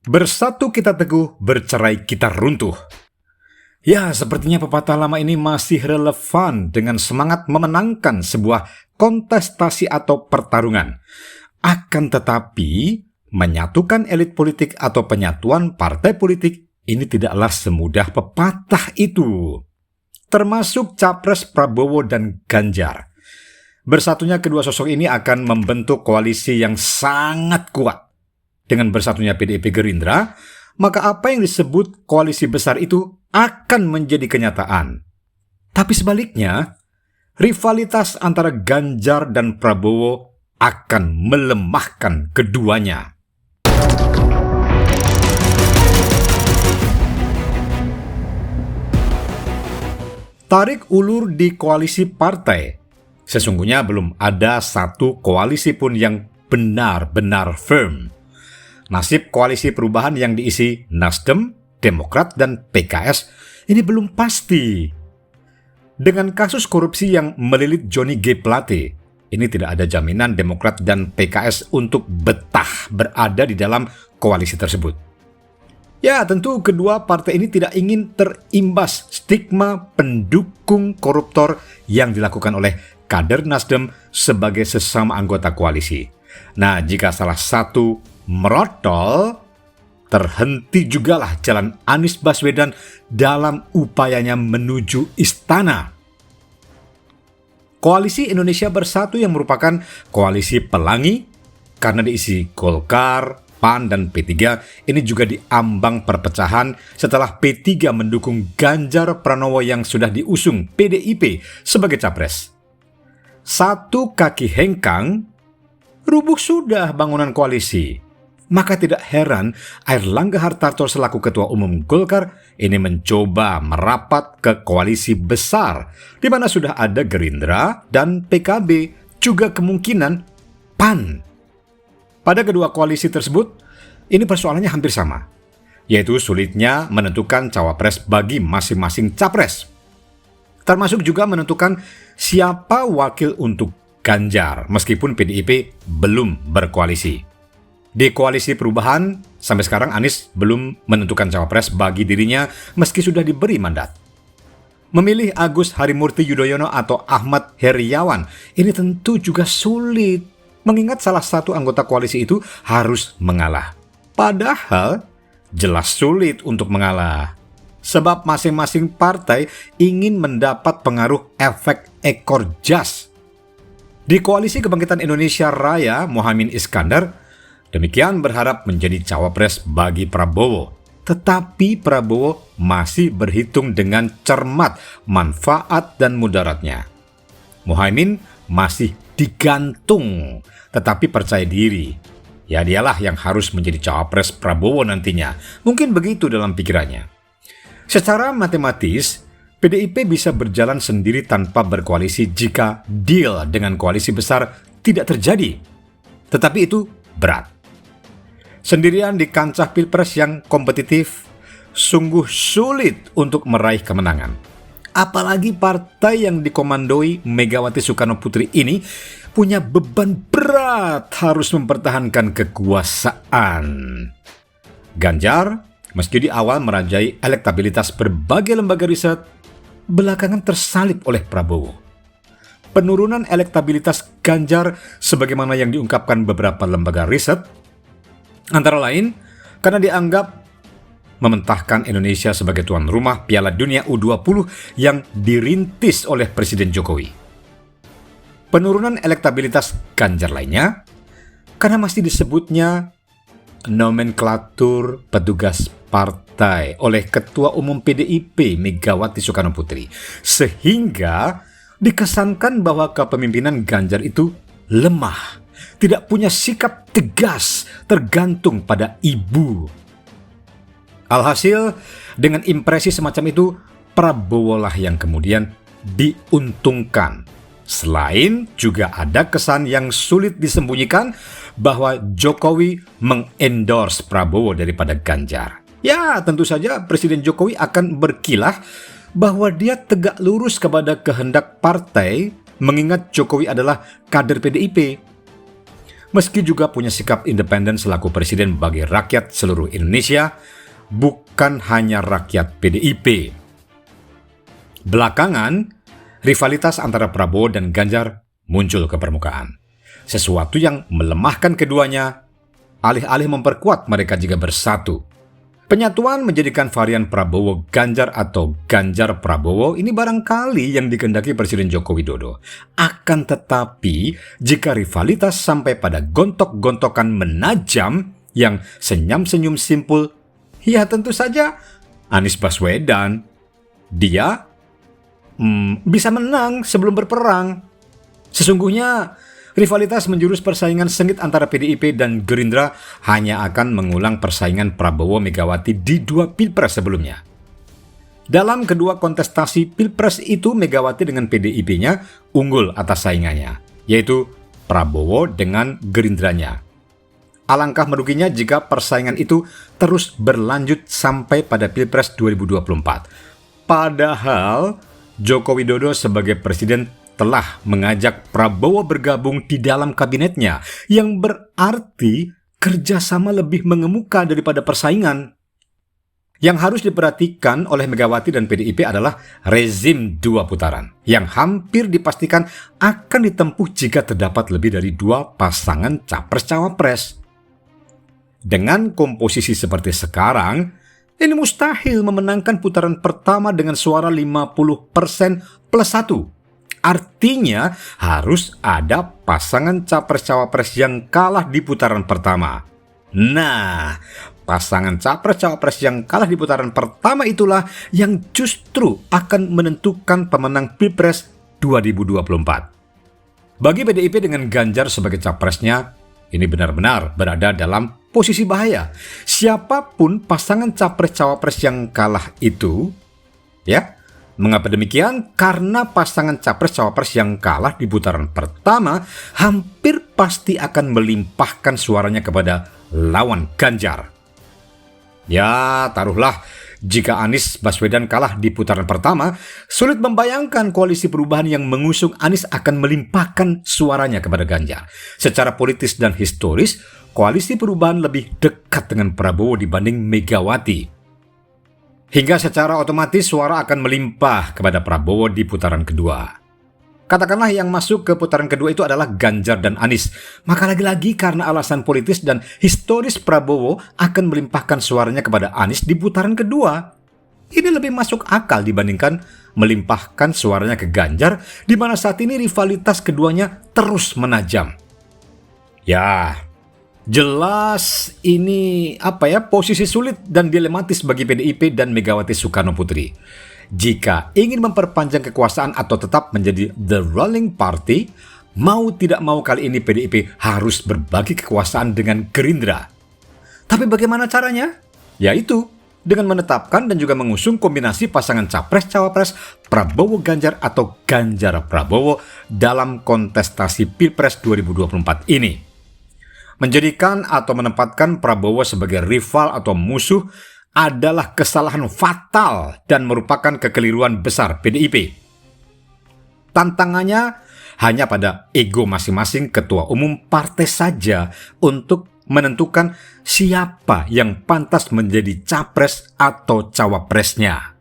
Bersatu kita teguh, bercerai kita runtuh. Ya, sepertinya pepatah lama ini masih relevan dengan semangat memenangkan sebuah kontestasi atau pertarungan. Akan tetapi, menyatukan elit politik atau penyatuan partai politik ini tidaklah semudah pepatah itu. Termasuk Capres Prabowo dan Ganjar. Bersatunya kedua sosok ini akan membentuk koalisi yang sangat kuat. Dengan bersatunya PDIP Gerindra, maka apa yang disebut koalisi besar itu akan menjadi kenyataan. Tapi sebaliknya, rivalitas antara Ganjar dan Prabowo akan melemahkan keduanya. Tarik ulur di koalisi partai. Sesungguhnya belum ada satu koalisi pun yang benar-benar firm. Nasib koalisi perubahan yang diisi Nasdem, Demokrat, dan PKS ini belum pasti. Dengan kasus korupsi yang melilit Johnny G. Plate, ini tidak ada jaminan Demokrat dan PKS untuk betah berada di dalam koalisi tersebut. Ya, tentu kedua partai ini tidak ingin terimbas stigma pendukung koruptor yang dilakukan oleh kader Nasdem sebagai sesama anggota koalisi. Nah, jika salah satu merotol, terhenti jugalah jalan Anies Baswedan dalam upayanya menuju istana. Koalisi Indonesia Bersatu yang merupakan koalisi pelangi karena diisi Golkar, PAN, dan P3 ini juga diambang perpecahan setelah P3 mendukung Ganjar Pranowo yang sudah diusung PDIP sebagai capres. Satu kaki hengkang, rubuh sudah bangunan koalisi. Maka tidak heran Airlangga Hartarto selaku Ketua Umum Golkar ini mencoba merapat ke koalisi besar di mana sudah ada Gerindra dan PKB, juga kemungkinan PAN. Pada kedua koalisi tersebut, ini persoalannya hampir sama, yaitu sulitnya menentukan cawapres bagi masing-masing capres. Termasuk juga menentukan siapa wakil untuk Ganjar, meskipun PDIP belum berkoalisi. Di koalisi perubahan, sampai sekarang Anies belum menentukan cawapres bagi dirinya meski sudah diberi mandat. Memilih Agus Harimurti Yudhoyono atau Ahmad Heriawan ini tentu juga sulit, mengingat salah satu anggota koalisi itu harus mengalah. Padahal jelas sulit untuk mengalah, sebab masing-masing partai ingin mendapat pengaruh efek ekor jas. Di Koalisi Kebangkitan Indonesia Raya, Muhaimin Iskandar demikian berharap menjadi cawapres bagi Prabowo. Tetapi Prabowo masih berhitung dengan cermat manfaat dan mudaratnya. Muhaimin masih digantung, tetapi percaya diri. Ya, dialah yang harus menjadi cawapres Prabowo nantinya. Mungkin begitu dalam pikirannya. Secara matematis, PDIP bisa berjalan sendiri tanpa berkoalisi jika deal dengan koalisi besar tidak terjadi. Tetapi itu berat. Sendirian di kancah pilpres yang kompetitif, sungguh sulit untuk meraih kemenangan. Apalagi partai yang dikomandoi Megawati Soekarno Putri ini punya beban berat harus mempertahankan kekuasaan. Ganjar, meski di awal merajai elektabilitas berbagai lembaga riset, belakangan tersalip oleh Prabowo. Penurunan elektabilitas Ganjar sebagaimana yang diungkapkan beberapa lembaga riset, antara lain karena dianggap mementahkan Indonesia sebagai tuan rumah Piala Dunia U20 yang dirintis oleh Presiden Jokowi. Penurunan elektabilitas Ganjar lainnya karena masih disebutnya nomenklatur petugas partai oleh Ketua Umum PDIP Megawati Soekarno Putri, sehingga dikesankan bahwa kepemimpinan Ganjar itu lemah, tidak punya sikap tegas, tergantung pada ibu. Alhasil, dengan impresi semacam itu, Prabowo lah yang kemudian diuntungkan. Selain juga ada kesan yang sulit disembunyikan bahwa Jokowi mengendorse Prabowo daripada Ganjar. Ya, tentu saja Presiden Jokowi akan berkilah bahwa dia tegak lurus kepada kehendak partai, mengingat Jokowi adalah kader PDIP. meski juga punya sikap independen selaku presiden bagi rakyat seluruh Indonesia, bukan hanya rakyat PDIP. Belakangan, rivalitas antara Prabowo dan Ganjar muncul ke permukaan. Sesuatu yang melemahkan keduanya, alih-alih memperkuat mereka jika bersatu. Penyatuan menjadikan varian Prabowo-Ganjar atau Ganjar-Prabowo ini barangkali yang dikehendaki Presiden Joko Widodo. Akan tetapi, jika rivalitas sampai pada gontok-gontokan menajam yang senyum-senyum simpul, ya tentu saja Anies Baswedan, dia bisa menang sebelum berperang. Sesungguhnya, rivalitas menjurus persaingan sengit antara PDIP dan Gerindra hanya akan mengulang persaingan Prabowo Megawati di 2 pilpres sebelumnya. Dalam kedua kontestasi pilpres itu, Megawati dengan PDIP-nya unggul atas saingannya, yaitu Prabowo dengan Gerindranya. Alangkah meruginya jika persaingan itu terus berlanjut sampai pada Pilpres 2024. Padahal Joko Widodo sebagai presiden telah mengajak Prabowo bergabung di dalam kabinetnya, yang berarti kerjasama lebih mengemuka daripada persaingan. Yang harus diperhatikan oleh Megawati dan PDIP adalah rezim 2 putaran, yang hampir dipastikan akan ditempuh jika terdapat lebih dari 2 pasangan capres-cawapres. Dengan komposisi seperti sekarang, ini mustahil memenangkan putaran pertama dengan suara 50% plus 1. Artinya harus ada pasangan capres-cawapres yang kalah di putaran pertama. Nah, pasangan capres-cawapres yang kalah di putaran pertama itulah yang justru akan menentukan pemenang Pilpres 2024. Bagi PDIP dengan Ganjar sebagai capresnya, ini benar-benar berada dalam posisi bahaya. Siapapun pasangan capres-cawapres yang kalah itu, ya. Mengapa demikian? Karena pasangan capres-cawapres yang kalah di putaran pertama hampir pasti akan melimpahkan suaranya kepada lawan Ganjar. Ya, taruhlah jika Anies Baswedan kalah di putaran pertama, sulit membayangkan koalisi perubahan yang mengusung Anies akan melimpahkan suaranya kepada Ganjar. Secara politis dan historis, koalisi perubahan lebih dekat dengan Prabowo dibanding Megawati. Hingga secara otomatis suara akan melimpah kepada Prabowo di putaran kedua. Katakanlah yang masuk ke putaran kedua itu adalah Ganjar dan Anies. Maka lagi-lagi karena alasan politis dan historis, Prabowo akan melimpahkan suaranya kepada Anies di putaran kedua. Ini lebih masuk akal dibandingkan melimpahkan suaranya ke Ganjar, di mana saat ini rivalitas keduanya terus menajam. Ya, jelas ini posisi sulit dan dilematis bagi PDIP dan Megawati Soekarno Putri. Jika ingin memperpanjang kekuasaan atau tetap menjadi the ruling party, mau tidak mau kali ini PDIP harus berbagi kekuasaan dengan Gerindra. Tapi bagaimana caranya? Yaitu dengan menetapkan dan juga mengusung kombinasi pasangan capres-cawapres Prabowo Ganjar atau Ganjar Prabowo dalam kontestasi Pilpres 2024 ini. Menjadikan atau menempatkan Prabowo sebagai rival atau musuh adalah kesalahan fatal dan merupakan kekeliruan besar PDIP. Tantangannya hanya pada ego masing-masing ketua umum partai saja untuk menentukan siapa yang pantas menjadi capres atau cawapresnya.